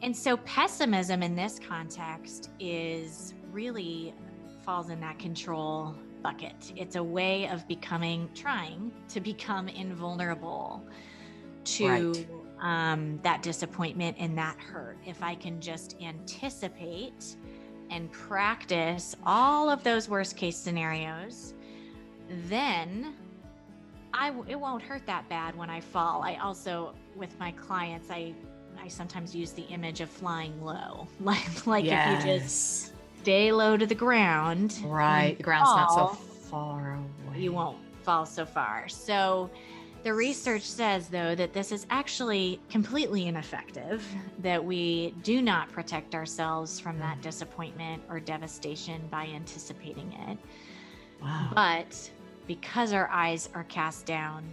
And so pessimism in this context falls in that control bucket. It's a way of trying to become invulnerable to that disappointment and that hurt. If I can just anticipate and practice all of those worst case scenarios, then it won't hurt that bad when I fall. I also, with my clients, I sometimes use the image of flying low. Like Yes. if you just stay low to the ground. Right. The ground's not so far away. You won't fall so far. So the research says, though, that this is actually completely ineffective, that we do not protect ourselves from that disappointment or devastation by anticipating it. Wow. But because our eyes are cast down,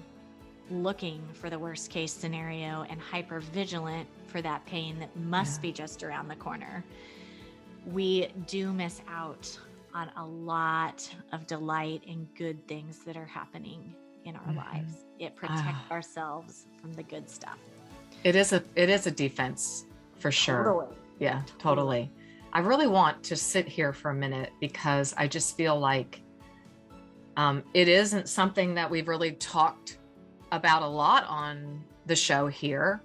looking for the worst case scenario and hyper vigilant for that pain that must be just around the corner, we do miss out on a lot of delight and good things that are happening in our lives. It protects ourselves from the good stuff. It is a defense for sure. Totally. Yeah, totally. I really want to sit here for a minute because I just feel like it isn't something that we've really talked about a lot on the show here.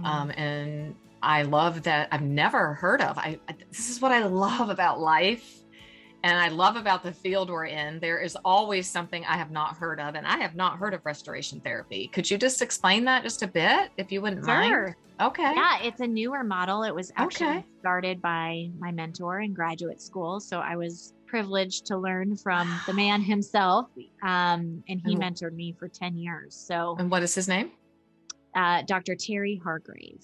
And I love that I've never heard of. This is what I love about life. And I love about the field we're in. There is always something I have not heard of, and I have not heard of restoration therapy. Could you just explain that just a bit, if you wouldn't mind? Okay. Yeah, it's a newer model. It was actually started by my mentor in graduate school. So I was privileged to learn from the man himself. And he mentored me for 10 years. So. And what is his name? Dr. Terry Hargrave.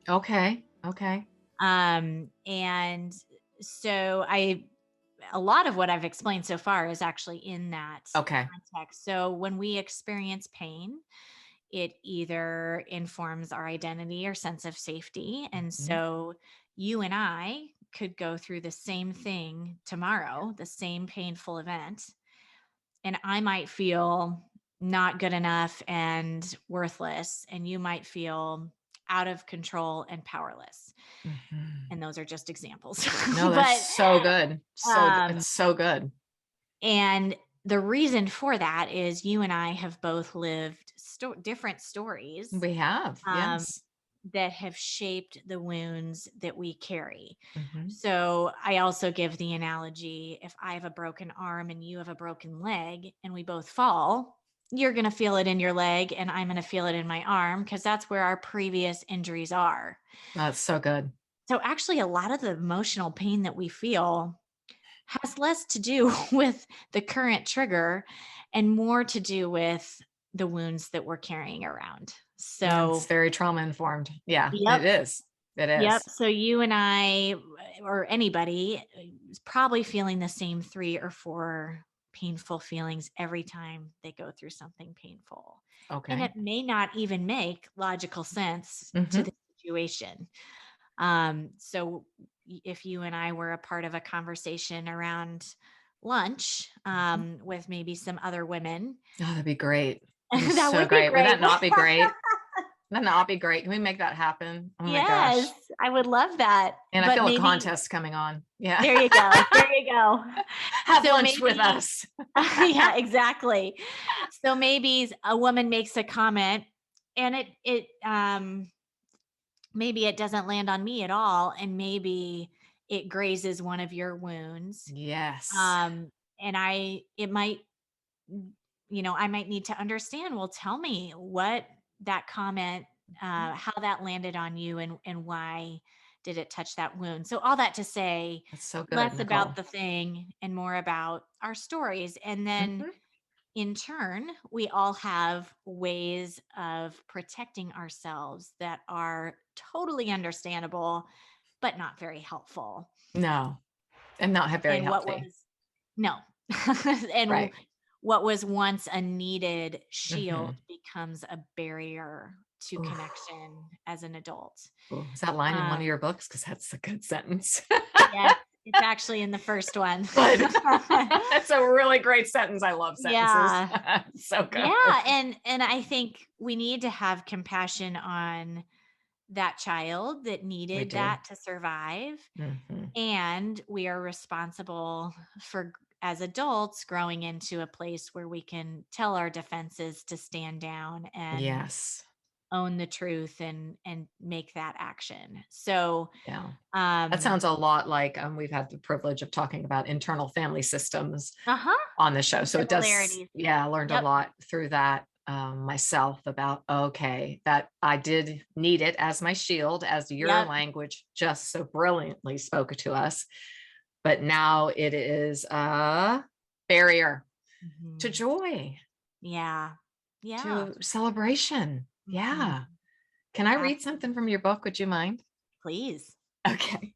Okay. And so a lot of what I've explained so far is actually in that context. So when we experience pain, it either informs our identity or sense of safety. And so you and I could go through the same thing tomorrow, the same painful event, and I might feel not good enough and worthless, and you might feel out of control and powerless. And those are just examples. No, that's so good. It's so good. And the reason for that is you and I have both lived different stories. We have, yes. That have shaped the wounds that we carry. So I also give the analogy, if I have a broken arm and you have a broken leg and we both fall, you're going to feel it in your leg and I'm going to feel it in my arm because that's where our previous injuries are. That's so good. So actually a lot of the emotional pain that we feel has less to do with the current trigger and more to do with the wounds that we're carrying around. So it's very trauma informed. Yeah, It is. Yep. So you and I, or anybody, is probably feeling the same 3 or 4 painful feelings every time they go through something painful. Okay. And it may not even make logical sense to the situation. So if you and I were a part of a conversation around lunch, with maybe some other women. Oh, that'd be great. That would be great. Would that not be great? Would that not be great? Can we make that happen? Oh my gosh. I would love that. And I feel a contest coming on. Yeah. There you go. Have lunch with us. Yeah, exactly. So maybe a woman makes a comment and it maybe it doesn't land on me at all. And maybe it grazes one of your wounds. Yes. And I might need to understand, well, tell me what that comment, how that landed on you and why did it touch that wound? So all that to say, that's so good, less Nicole. about the thing and more about our stories. And then in turn, we all have ways of protecting ourselves that are totally understandable, but not very helpful. No, and not very healthy. And what was once a needed shield becomes a barrier to connection as an adult. Is that line in one of your books? Because that's a good sentence. Yeah, it's actually in the first one. That's a really great sentence. I love sentences. Yeah. So good. Yeah. And I think we need to have compassion on that child that We needed do. that to survive. Mhm. And we are responsible for, as adults, growing into a place where we can tell our defenses to stand down and Yes. own the truth and make that action. So, Yeah. That um, sounds a lot like, we've had the privilege of talking about internal family systems uh-huh, on the show. some So it does, similarities. yeah, I learned a Yep. lot through that myself about, okay, that I did need it as my shield, as your Yep. language just so brilliantly spoke to us. But now it is a barrier to Mhm. joy, Yeah. Yeah. to celebration. Mhm. Yeah. Can I read something Absolutely. from your book? Would you mind? Please. Okay.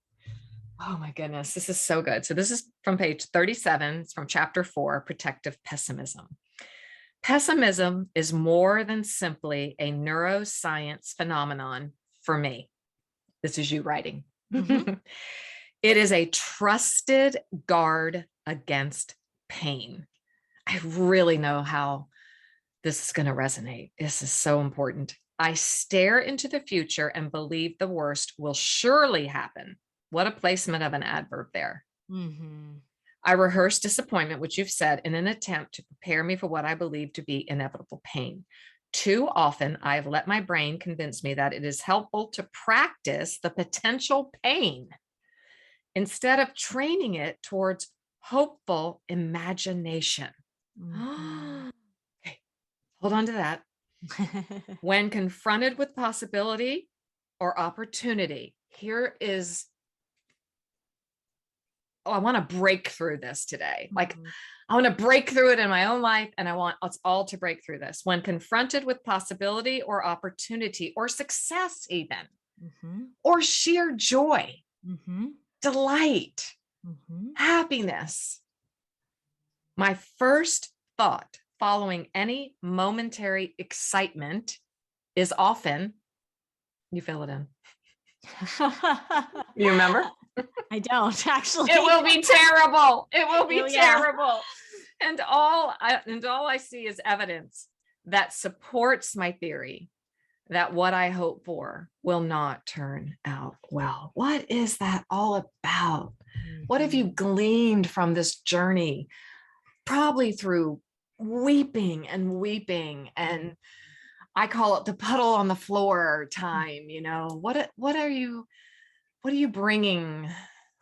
Oh my goodness, this is so good. So this is from page 37. It's from chapter 4, Protective Pessimism. Pessimism is more than simply a neuroscience phenomenon for me. This is you writing. Mhm. It is a trusted guard against pain. I really know how this is going to resonate. This is so important. I stare into the future and believe the worst will surely happen. What a placement of an adverb there. Mhm. I rehearse disappointment, which you've said, in an attempt to prepare me for what I believe to be inevitable pain. Too often, I've let my brain convince me that it is helpful to practice the potential pain instead of training it towards hopeful imagination. Mhm. Okay, hold on to that. When confronted with possibility or opportunity, here is, oh, I want to break through this today. Like, Mhm. I want to break through it in my own life, and I want us all to break through this. When confronted with possibility or opportunity or success, even, Mhm. or sheer joy, Mhm. delight, Mhm. happiness, my first thought following any momentary excitement is often, you fill it in. You remember? I don't It actually. will be terrible. It will be Oh, yeah. terrible. And all I see is evidence that supports my theory that what I hope for will not turn out well. What is that all about? What have you Mhm. gleaned from this journey? Probably through weeping and weeping, Mhm. and I call it the puddle on the floor time. What are you bringing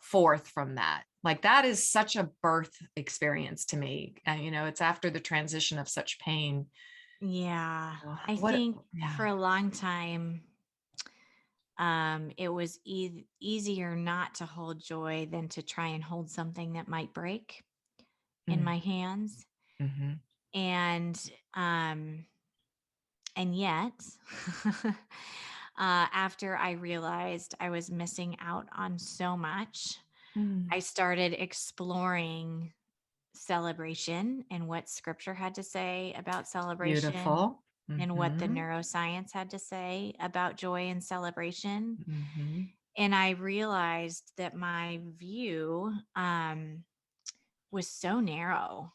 forth from that? Like, that is such a birth experience to me. And, it's after the transition of such pain. Yeah. I What, think yeah. for a long time, it was easier not to hold joy than to try and hold something that might break in Mm, my hands. mhm. And um, and yet, after I realized I was missing out on so much, Mm. I started exploring celebration and what scripture had to say about celebration Beautiful. and what the Mhm. neuroscience had to say about joy and celebration. Mhm. And I realized that my view was so narrow.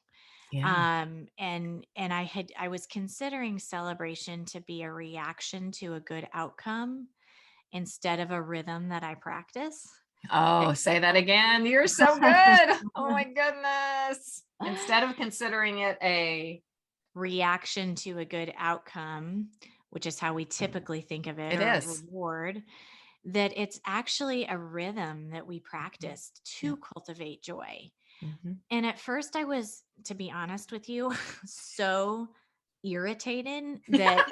Yeah. And I was considering celebration to be a reaction to a good outcome instead of a rhythm that I practice. Oh, That say that again. You're so good. Oh my goodness. Instead of considering it a, reaction to a good outcome, which is how we typically think of it, it or a is. reward, that it's actually a rhythm that we Mhm. practice Yeah. to cultivate joy. Mhm. And at first, I was, to be honest with you, so irritated that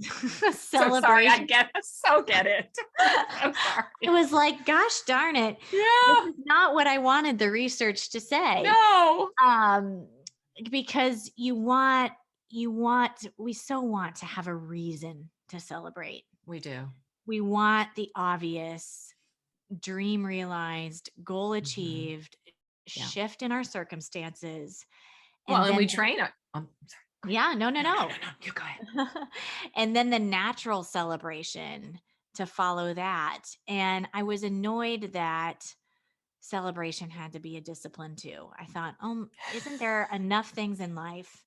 So sorry. I celebration. get it. So I sorry. was like, gosh darn it, this Yeah. is not what I wanted the research to say. No. Um, because we so want to have a reason to celebrate. We do. We want the obvious dream realized, goal Mhm. achieved, Yeah. shift in our circumstances. Well, And and we then, train it. I'm sorry. Go yeah, no, no, ahead. No, no, no. no, no. You go ahead. And then the natural celebration to follow that. And I was annoyed that celebration had to be a discipline too. I thought, isn't there enough things in life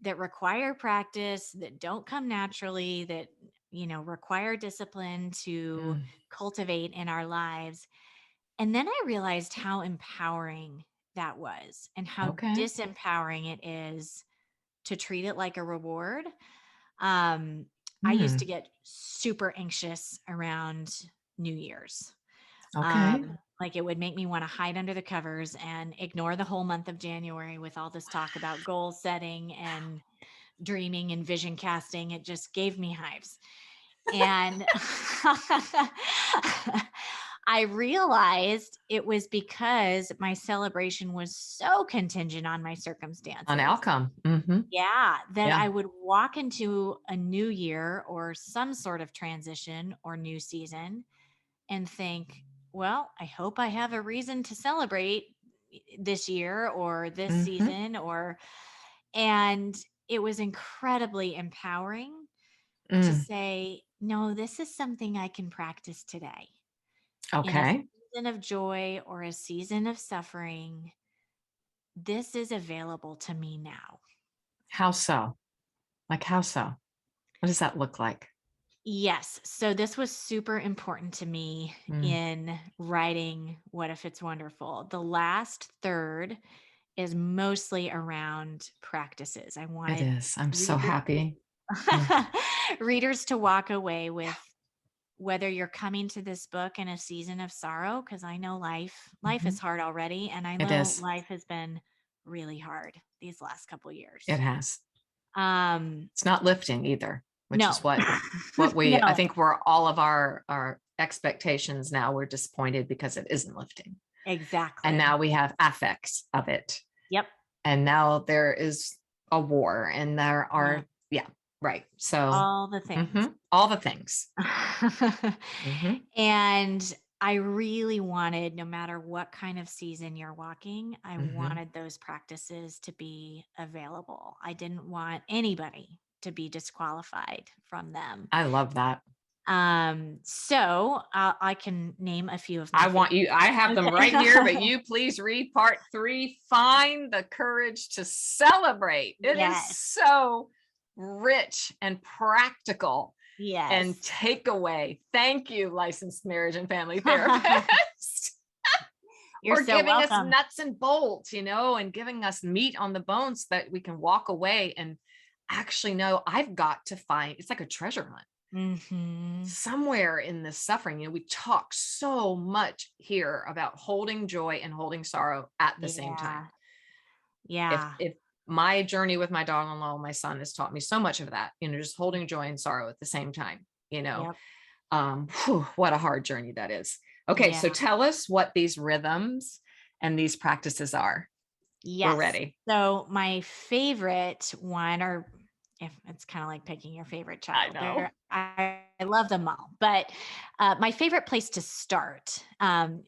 that require practice, that don't come naturally, that require discipline to Mm. cultivate in our lives. And then I realized how empowering that was and how Okay. disempowering it is to treat it like a reward. Um, I used to Mm. get super anxious around New Year's. Okay. Like it would make me want to hide under the covers and ignore the whole month of January with all this talk about goal setting and dreaming and vision casting. It just gave me hives. And I realized it was because my celebration was so contingent on my An circumstances. outcome. Hmm. Yeah, that Yeah. I would walk into a new year or some sort of transition or new season and think, well, I hope I have a reason to celebrate this year or this Hmm. season and it was incredibly empowering to Mm. say, no, this is something I can practice today in a Okay. season of joy or a season of suffering. This is available to me now. How so? Like, how so? What does that look like? Yes. So this was super important to me Mm. in writing What If It's Wonderful. The last third is mostly around practices. I It wanted is. I'm so readers happy. Mm. readers to walk away with whether you're coming to this book in a season of sorrow, because I know life Hmm. is hard already, and I It know is. life has been really hard these last couple It years. has. Um, It's not lifting either, which is no, what I no, think we're all of our expectations now. We're disappointed because it isn't lifting. And exactly. now we have affects of it. Yep. And now there is a war and there Yeah. are, yeah, right. So All the things. all the things. Hmm. And I really wanted, no matter what kind of season you're walking, I Hmm. wanted those practices to be available. I didn't want anybody to be disqualified from them. I love that. So I can name a few of my I want favorites. you, I have them right here, but Okay. you please read part 3. Find the courage to celebrate. It is Yes. so rich and practical and Yes. takeaway. Thank you, licensed marriage and family therapist, You're for so giving us welcome. nuts and bolts, and giving us meat on the bones that we can walk away and actually know I've got to find. It's like a treasure hunt Hmm. somewhere in this suffering. We talk so much here about holding joy and holding sorrow at the same time. Yeah. If Yeah. my journey with my daughter-in-law, my son, has taught me so much of that, just holding joy and sorrow at the same time, Yep. what a hard journey that is. Okay, Yeah. so tell us what these rhythms and these practices are. We're Yes. ready. So my favorite one, or if it's kind of like picking your favorite I child, know. I love them all. But my favorite place to start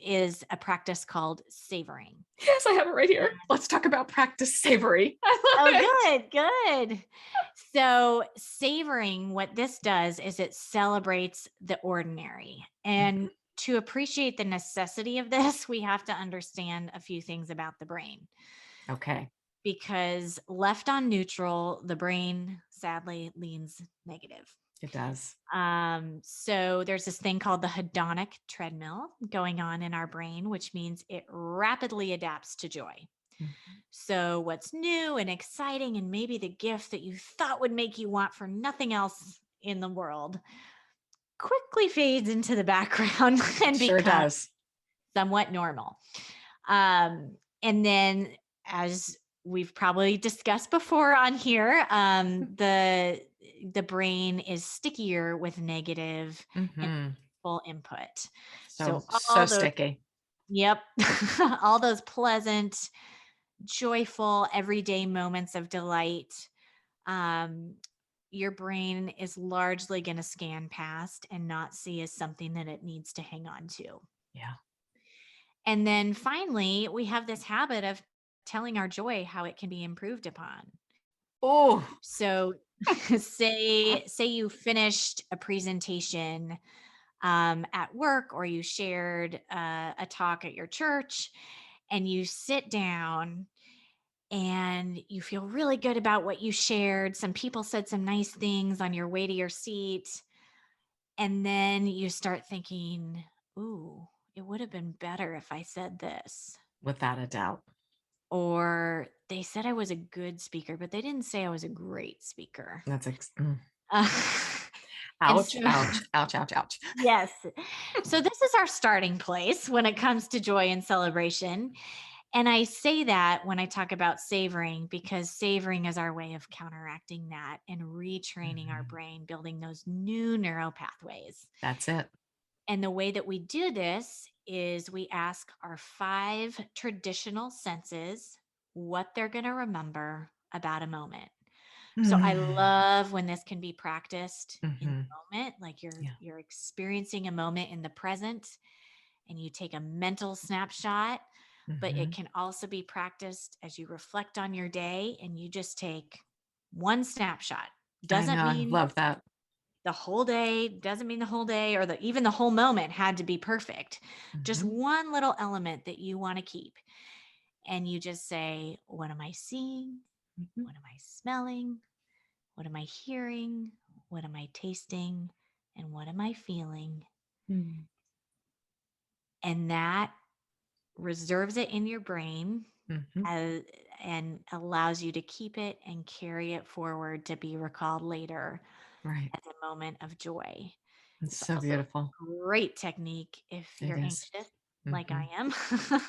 is a practice called savoring. Yes, I have it right here. Let's talk about practice savory. I love Oh, it. good, good. So, savoring, what this does is it celebrates the ordinary. And Mhm. to appreciate the necessity of this, we have to understand a few things about the brain. Okay. Because left on neutral, the brain sadly leans negative. It does. So there's this thing called the hedonic treadmill going on in our brain, which means it rapidly adapts to joy. Mhm. So what's new and exciting, and maybe the gift that you thought would make you want for nothing else in the world, quickly fades into the background and Sure becomes does. somewhat normal. And then, as we've probably discussed before on here, the brain is stickier with negative and Hmm. full input. So, So so all those, sticky. yep, all those pleasant, joyful, everyday moments of delight. Um, your brain is largely going to scan past and not see as something that it needs to hang on to. Yeah. And then finally, we have this habit of telling our joy how it can be improved upon. Oh, So say you finished a presentation at work, or you shared a talk at your church, and you sit down and you feel really good about what you shared. Some people said some nice things on your way to your seat. And then you start thinking, ooh, it would have been better if I said this. Without a doubt. Or they said I was a good speaker, but they didn't say I was a great speaker. Uh, and Ouch, so, ouch, ouch, ouch, ouch. yes. So this is our starting place when it comes to joy and celebration. And I say that when I talk about savoring, because savoring is our way of counteracting that and retraining our Mhm. brain, building those new neural pathways. That's it. And the way that we do this is we ask our 5 traditional senses what they're going to remember about a moment. So I Mm. love when this can be practiced in Mhm. the moment, like Yeah. you're experiencing a moment in the present and you take a mental snapshot, but it Mhm. can also be practiced as you reflect on your day and you just take one snapshot. I know, Doesn't I mean love that. the whole day, doesn't mean the whole day or even the whole moment had to be perfect. Just Mhm. one little element that you want to keep. And you just say, what am I seeing? Mhm. What am I smelling? What am I hearing? What am I tasting? And what am I feeling? Mm. And that reserves it in your brain Mhm. as, and allows you to keep it and carry it forward to be recalled later Right. as a moment of joy. It's It's so also a beautiful. great technique if It you're is. anxious like I Mhm. am.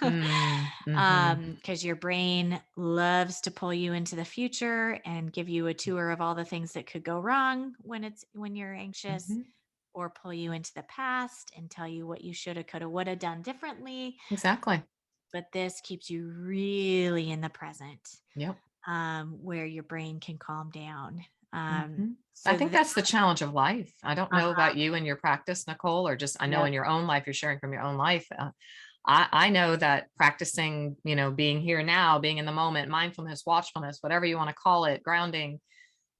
Mm. Mhm. Because your brain loves to pull you into the future and give you a tour of all the things that could go wrong when you're anxious, Mhm. or pull you into the past and tell you what you shoulda, coulda, woulda done differently. Exactly. But this keeps you really in the present, Yep. where your brain can calm down. Mhm. I So think that, that's the challenge of life. I don't know uh-huh, about you and your practice, Nicole, or just I know yep. in your own life, you're sharing from your own life. I know that practicing, being here now, being in the moment, mindfulness, watchfulness, whatever you want to call it, grounding,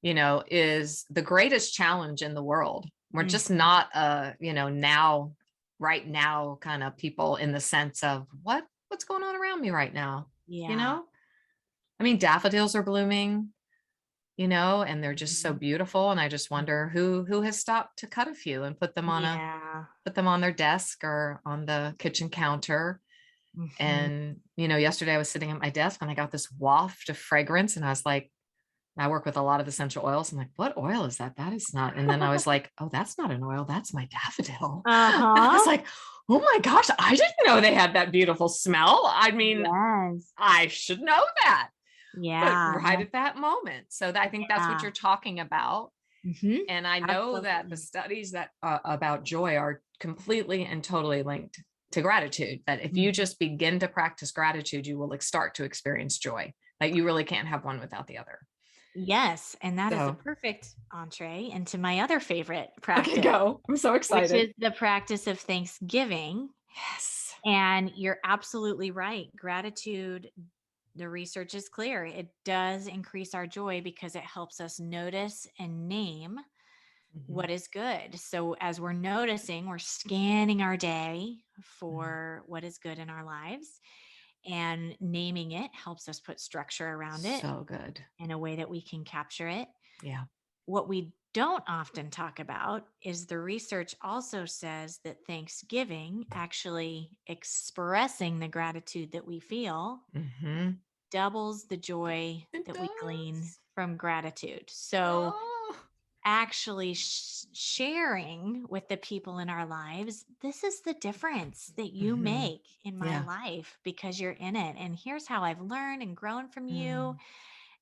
is the greatest challenge in the world. We're just Mhm. not now, right now kind of people in the sense of what's going on around me right now, you Yeah. know? I mean, daffodils are blooming, and they're just so Mhm. beautiful. And I just wonder who has stopped to cut a few and Yeah. put them on their desk or on the kitchen counter. Mhm. And, yesterday I was sitting at my desk and I got this waft of fragrance and I was like, I work with a lot of essential oils. I'm like, what oil is that? That is not. And then I was like, oh, that's not an oil. That's my daffodil. And I was Uh-huh. like, oh my gosh, I didn't know they had that beautiful smell. I mean, Yes. I should know that. But Yeah. right at that moment. So I think that's what Yeah. you're talking about. Mhm. And I know that the Absolutely. studies that about joy are completely and totally linked to gratitude. That if you Mhm. just begin to practice gratitude, you will start to experience joy. Like you really can't have one without the other. Yes, and that is a So, perfect entree into my other favorite okay, practice, go. I'm so which excited. is the practice of Thanksgiving. Yes. And you're absolutely right. Gratitude, the research is clear. It does increase our joy because it helps us notice and name Mhm. what is good. So as we're noticing, we're scanning our day Mm. for what is good in our lives, and naming it helps us put structure around it So good. in a way that we can capture it. Yeah. What we don't often talk about is the research also says that Thanksgiving, actually expressing the gratitude that we feel, Hmm. doubles the joy It that we glean does. from gratitude. So Oh. actually sharing with the people in our lives, this is the difference that you Hmm. make in my Yeah. life because you're in it. And here's how I've learned and grown from you. Mm.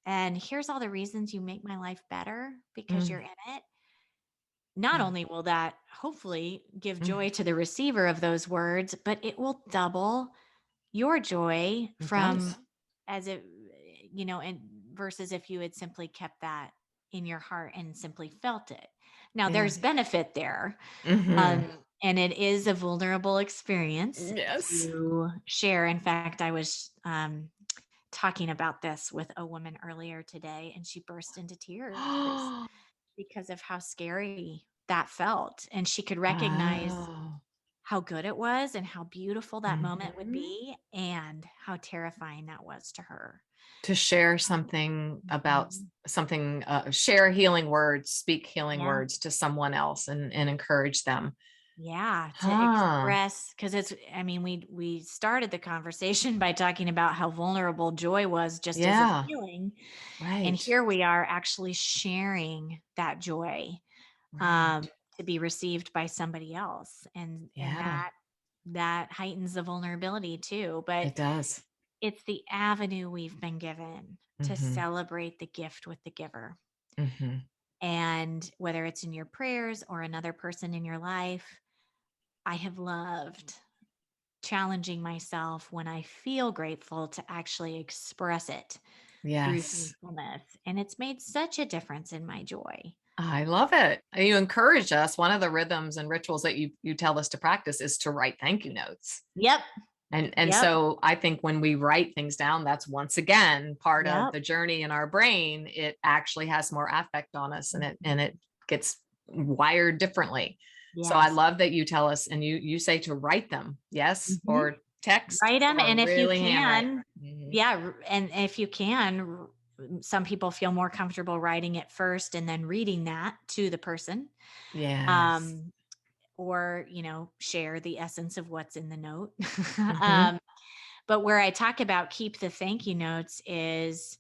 And here's all the reasons you make my life better because Mm. you're in it. Not Mm. only will that hopefully give Mm. joy to the receiver of those words, but it will double your joy It from does. as it, and versus if you had simply kept that in your heart and simply felt it. Now Yeah. there's benefit there. Hmm. And it is a vulnerable experience Yes. to share. In fact, I was talking about this with a woman earlier today and she burst into tears because of how scary that felt. And she could recognize Oh. how good it was and how beautiful that moment would Mhm. be and how terrifying that was to her. To share something about Mhm. something, share healing words, speak healing Yeah. words to someone else and encourage them. Yeah, to Huh. express, because it's, I mean, we started the conversation by talking about how vulnerable joy was just as a Yeah. feeling, and Right. here we are actually sharing that joy, um, Right. to be received by somebody else, and Yeah, that heightens the vulnerability too, but it does. it's the avenue we've been given to Mhm. celebrate the gift with the giver. Mhm. And whether it's in your prayers or another person in your life, I have loved challenging myself when I feel grateful to actually express it through Yes. thankfulness. And it's made such a difference in my joy. I love it. You encourage us. One of the rhythms and rituals that you tell us to practice is to write thank you notes. Yep. And Yep. so I think when we write things down, that's once again part of Yep. the journey in our brain. It actually has more affect on us, and Mhm. it gets wired differently. So I Yes. love that you tell us and you say to write them, yes, Mhm. or text Write them, or and if you really handwrite. can, Mhm. yeah, and if you can, some people feel more comfortable writing it first and then reading that to the person. Yes. Um, or, share the essence of what's in the note. Mhm. um, but where I talk about keep the thank you notes is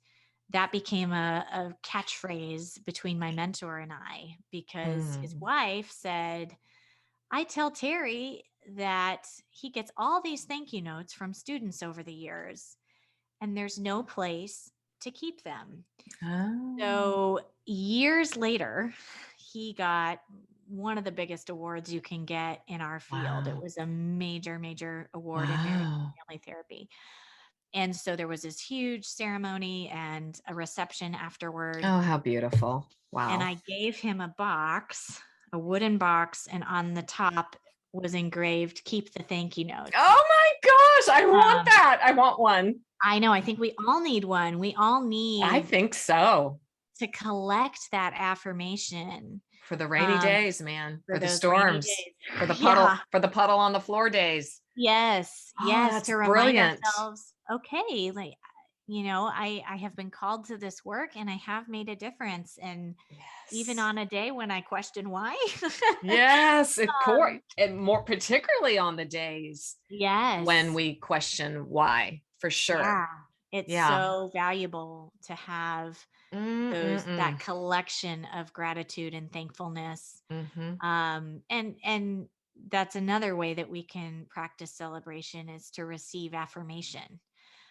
that became a catchphrase between my mentor and I, because his Mm. wife said, I tell Terry that he gets all these thank you notes from students over the years, and there's no place to keep them. Oh. So years later, he got one of the biggest awards you can get in our field. It Wow. was a major, major award in marriage Wow. and family therapy. And so there was this huge ceremony and a reception afterward. Oh, how beautiful. And Wow. I gave him a box, a wooden box, and on the top was engraved, keep the thank you notes. Oh my gosh, I want Um, that. I want one. I know, I think we all need one. We all I need think so. to collect that affirmation, For the rainy um, days, man, for for the those rainy storms, days. Yeah. for the puddle on the floor days. Yes, Oh, yes, that's to remind brilliant. ourselves, okay, like, I have been called to this work and I have made a difference. And even Yes. on a day when I question why. Yes, of course, um, and more particularly on the days when yes. we question why, for sure. Yeah. It's Yeah. so valuable to have that Mm-mm-mm. collection of gratitude and thankfulness. Mhm. And that's another way that we can practice celebration, is to receive affirmation.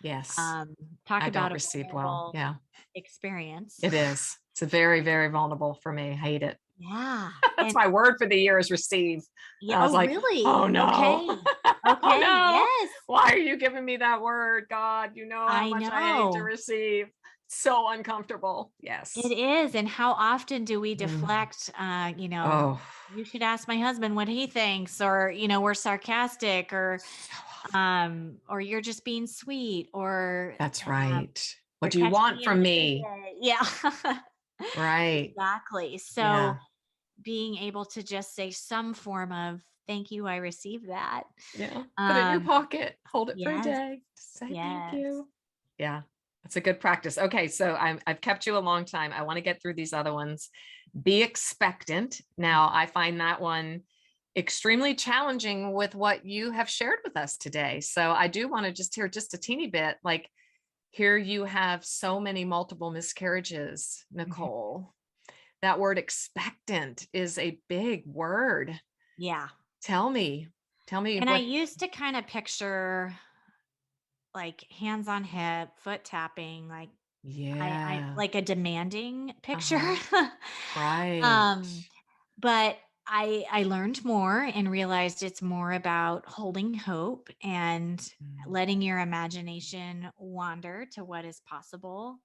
Yes. Um, Talk I don't about a receive well. vulnerable Yeah, experience. it is. It's a very, very vulnerable for me. I hate it. Yeah. That's And my word for the year is receive. yeah, And I was oh like, "Oh, really? no. Okay. Oh, Okay. no. Yes. Why are you giving me that word, God? You know how I much I hate to know. receive." So uncomfortable. It Yes. is. And how often do we Mm. deflect, Oh, you should ask my husband what he thinks, or, we're sarcastic, so often. or you're just being sweet, or That's um, right. What you're do you catching want me in a from good me? day. Yeah. Right. Exactly. So Yeah. being able to just say some form of thank you, I received that. Yeah. Put it in your Um, pocket. Hold it for a yes, day. Just say thank yes. you. Yeah. That's a good practice. Okay, so I've kept you a long time. I want to get through these other ones. Be expectant. Now, I find that one extremely challenging with what you have shared with us today. So I do want to just hear just a teeny bit. Like, here you have so many multiple miscarriages, Mhm. Nicole. That word expectant is a big word. Yeah. Tell me, tell me And I what, used to kind of picture like hands on hip, foot tapping, like I yeah. like a demanding picture. Uh-huh. Right. um, but I learned more and realized it's more about holding hope and Mm, letting your imagination wander to what is possible.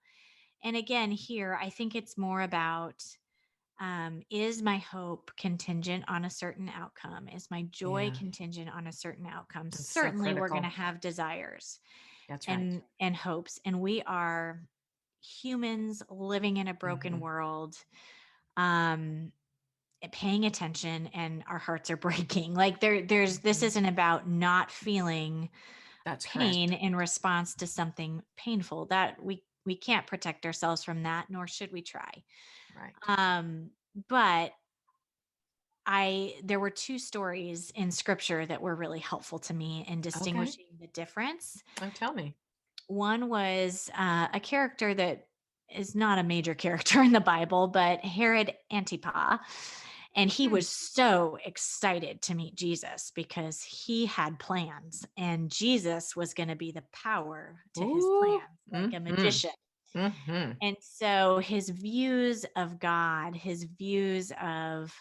And again, here, I think it's more about, is my hope contingent on a certain outcome? Is my joy yeah. contingent on a certain outcome? It's so Certainly, we're going to critical. have desires That's right. and hopes, and we are humans living in a broken Mhm. world, um paying attention, and our hearts are breaking. Like, this Mhm. isn't about not feeling That's pain correct. in response to something painful. That we can't protect ourselves from that, nor should we try. Right. Um, but I there were two stories in scripture that were really helpful to me in Okay. distinguishing the difference. Oh, tell me. One was a character that is not a major character in the Bible, but Herod Antipas. And he Hmm. was so excited to meet Jesus because he had plans, and Jesus was going to be the power to his Ooh. plans, like a Mm-hmm. magician. Mm-hmm. And so his views of God, his views of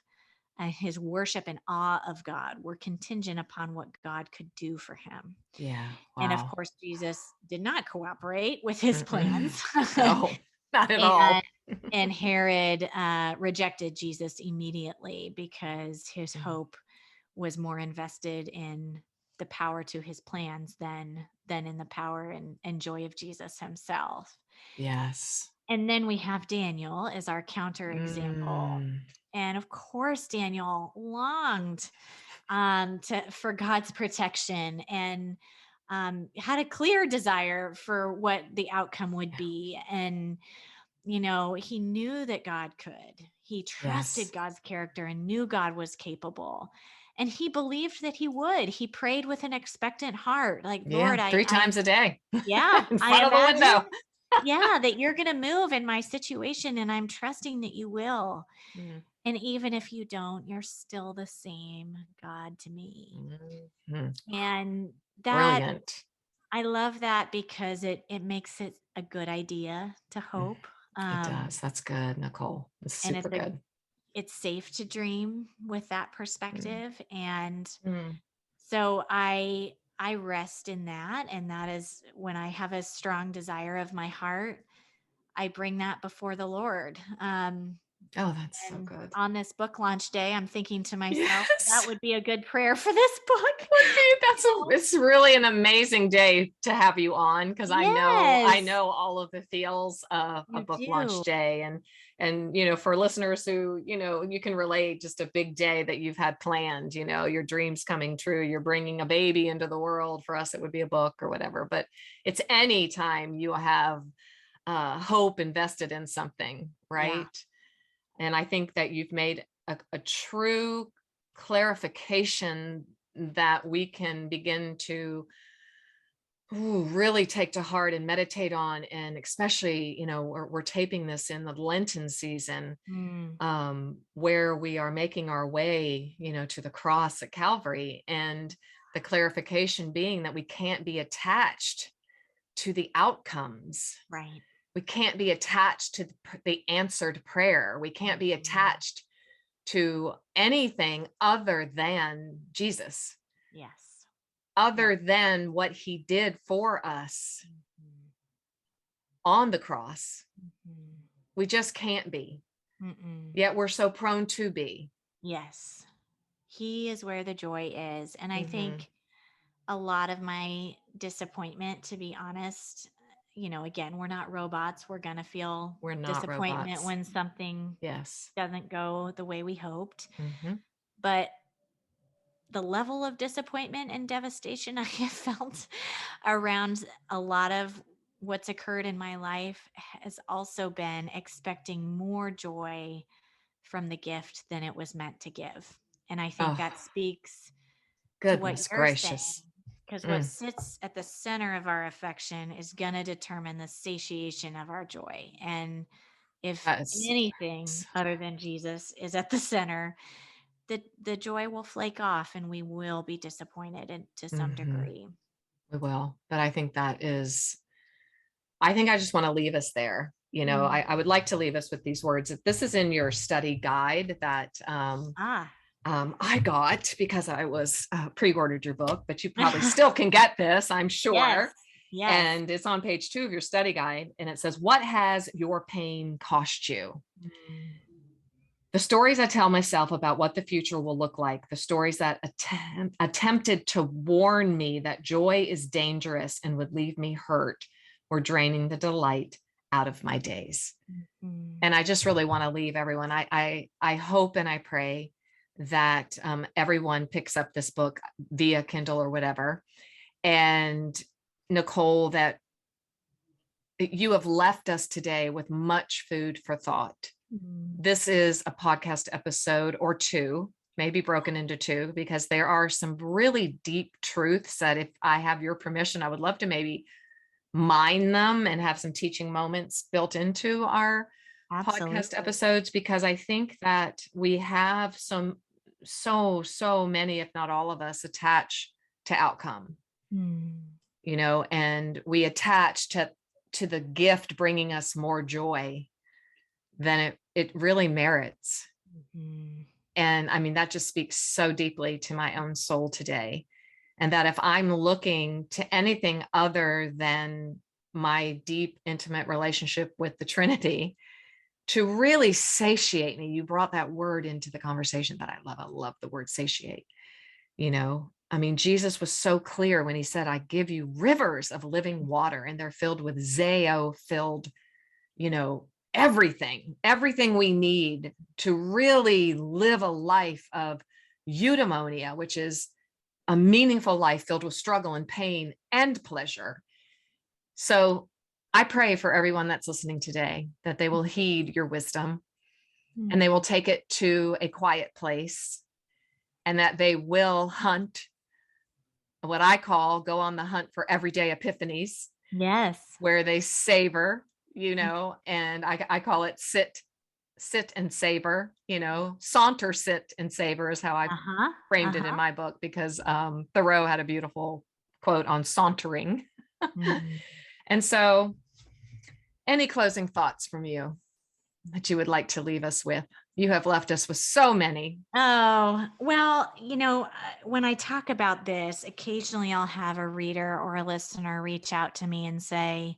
his worship and awe of God were contingent upon what God could do for him. Yeah. And of Wow. course, Jesus did not cooperate with his Mm-mm. plans. No, not at and all. and Herod rejected Jesus immediately because his Mm. hope was more invested in the power to his plans than in the power and joy of Jesus himself. Yes. And then we have Daniel as our counterexample. Mm. And of course, Daniel longed for God's protection and had a clear desire for what the outcome would Yeah. be. And, he knew that God could. He trusted Yes. God's character and knew God was capable. And he believed that he would. He prayed with an expectant heart, like, Yeah. Lord, Three times a day yeah, in I front of the imagine, window. yeah, that you're going to move in my situation, and I'm trusting that you will. Mm. And even if you don't, you're still the same God to me. Mhm. And that Brilliant. I love that because it makes it a good idea to Mm. hope. It does. That's good, Nicole. It's And super good. it's safe to dream with that Mm. perspective. And Mm. so I rest in that. And that is when I have a strong desire of my heart, I bring that before the Lord. Oh, that's so And good. on this book launch day, I'm thinking to myself, that Yes. would be a good prayer for this book. Would be You know? it's really an amazing day to have you on because I Yes, know all of the feels of a you book launch do. day and for listeners who you can relate, just a big day that you've had planned, your dreams coming true, you're bringing a baby into the world. For us it would be a book or whatever, but it's any time you have hope invested in something, Yeah. right? And I think that you've made a true clarification that we can begin to really take to heart and meditate on. And especially, we're taping this in the Lenten season, Mm, where we are making our way, to the cross at Calvary. And the clarification being that we can't be attached to the outcomes. right. We can't be attached to the answered prayer. We can't be Mhm. attached to anything other than Jesus, Yes. Yeah. other than what he did for us Mhm. on the cross. Mhm. We just can't be. Mm-mm. Yet we're so prone to be. Yes. He is where the joy is. And I Mm-hmm. think a lot of my disappointment, to be honest, again, we're not robots. We're going to feel We're not disappointment robots. when something Yes. doesn't go the way we hoped. Mm-hmm. But the level of disappointment and devastation I have felt around a lot of what's occurred in my life has also been expecting more joy from the gift than it was meant to give. And I think Oh, that speaks to what goodness you're saying, gracious. because what Mm. sits at the center of our affection is going to determine the satiation of our joy. And if That is, anything other than Jesus is at the center, the joy will flake off and we will be disappointed to some mm-hmm. degree. We will. But I think I just want to leave us there. Mm. I would like to leave us with these words. This is in your study guide that Ah. I got because I was pre-ordered your book, but you probably still can get this, I'm Yes. sure. Yes. And it's on page 2 of your study guide. And it says, what has your pain cost you? Mm. The stories I tell myself about what the future will look like, the stories that attempted to warn me that joy is dangerous and would leave me hurt, were draining the delight out of my days. Mhm. And I just really want to leave everyone. I hope and I pray that everyone picks up this book via Kindle or whatever, And Nicole, that you have left us today with much food for thought. This is a podcast episode or two, maybe broken into two, because there are some really deep truths that, if I have your permission, I would love to maybe mine them and have some teaching moments built into our podcast episodes, because I think that we have so many, if not all of us, attach to outcome, and we attach to the gift bringing us more joy than it really merits. And I mean, that just speaks so deeply to my own soul today. And that if I'm looking to anything other than my deep, intimate relationship with the Trinity to really satiate me, you brought that word into the conversation that I love. I love the word satiate. I mean, Jesus was so clear when he said, I give you rivers of living water, and they're filled with filled, everything we need to really live a life of eudaimonia, which is a meaningful life filled with struggle and pain and pleasure. So I pray for everyone that's listening today that they will heed your wisdom and they will take it to a quiet place, and that they will hunt, what I call go on the hunt for everyday epiphanies. Yes. Where they savor, and I call it sit and savor, saunter, sit and savor is how I framed it in my book, because Thoreau had a beautiful quote on sauntering. And so, any closing thoughts from you that you would like to leave us with? You have left us with so many. Oh, well, when I talk about this, occasionally I'll have a reader or a listener reach out to me and say,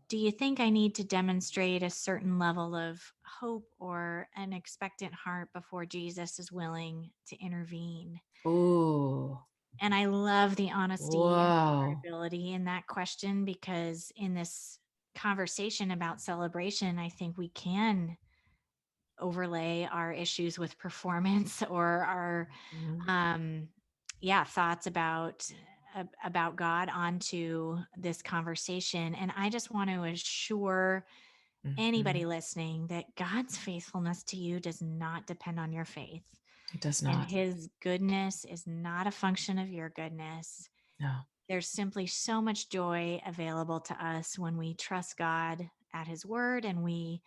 do you think I need to demonstrate a certain level of hope or an expectant heart before Jesus is willing to intervene? Ooh. And I love the honesty Whoa. and vulnerability in that question, because in this conversation about celebration, I think we can overlay our issues with performance or our thoughts about God onto this conversation. And I just want to assure anybody listening that God's faithfulness to you does not depend on your faith. It does not. And his goodness is not a function of your goodness. No. There's simply so much joy available to us when we trust God at his word and we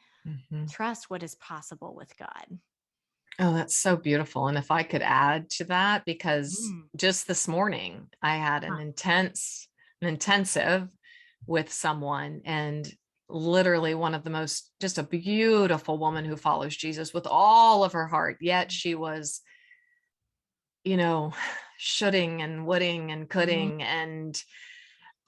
trust what is possible with God. Oh, that's so beautiful. And if I could add to that, because just this morning I had an intensive with someone, and literally one of the most, just a beautiful woman who follows Jesus with all of her heart. Yet she was, shoulding and woulding and coulding and,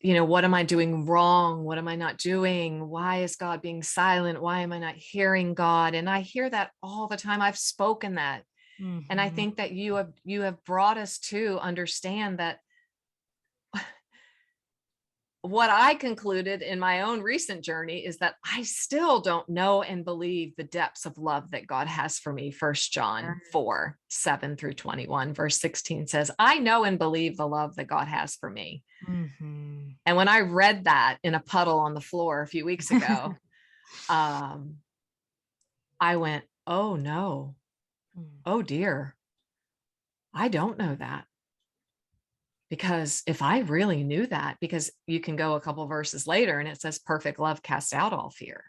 what am I doing wrong? What am I not doing? Why is God being silent? Why am I not hearing God? And I hear that all the time. I've spoken that. And I think that you have brought us to understand that what I concluded in my own recent journey is that I still don't know and believe the depths of love that God has for me. 1 John 4, 7 through 21, verse 16 says, I know and believe the love that God has for me. And when I read that in a puddle on the floor a few weeks ago, I went, oh no, oh dear, I don't know that. Because if I really knew that, because you can go a couple verses later and it says perfect love casts out all fear.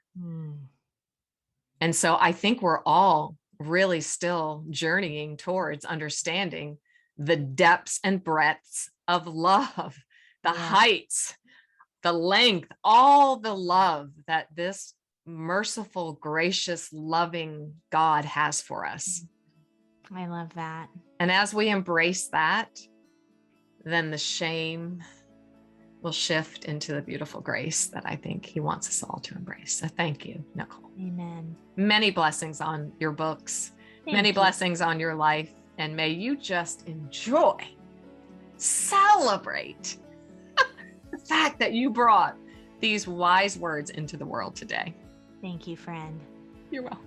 And so I think we're all really still journeying towards understanding the depths and breadths of love, the heights, the length, all the love that this merciful, gracious, loving God has for us. I love that. And as we embrace that, then the shame will shift into the beautiful grace that I think he wants us all to embrace. So thank you, Nicole. Amen. Many blessings on your books, many blessings on your life, and may you just enjoy, celebrate the fact that you brought these wise words into the world today. Thank you, friend. You're welcome.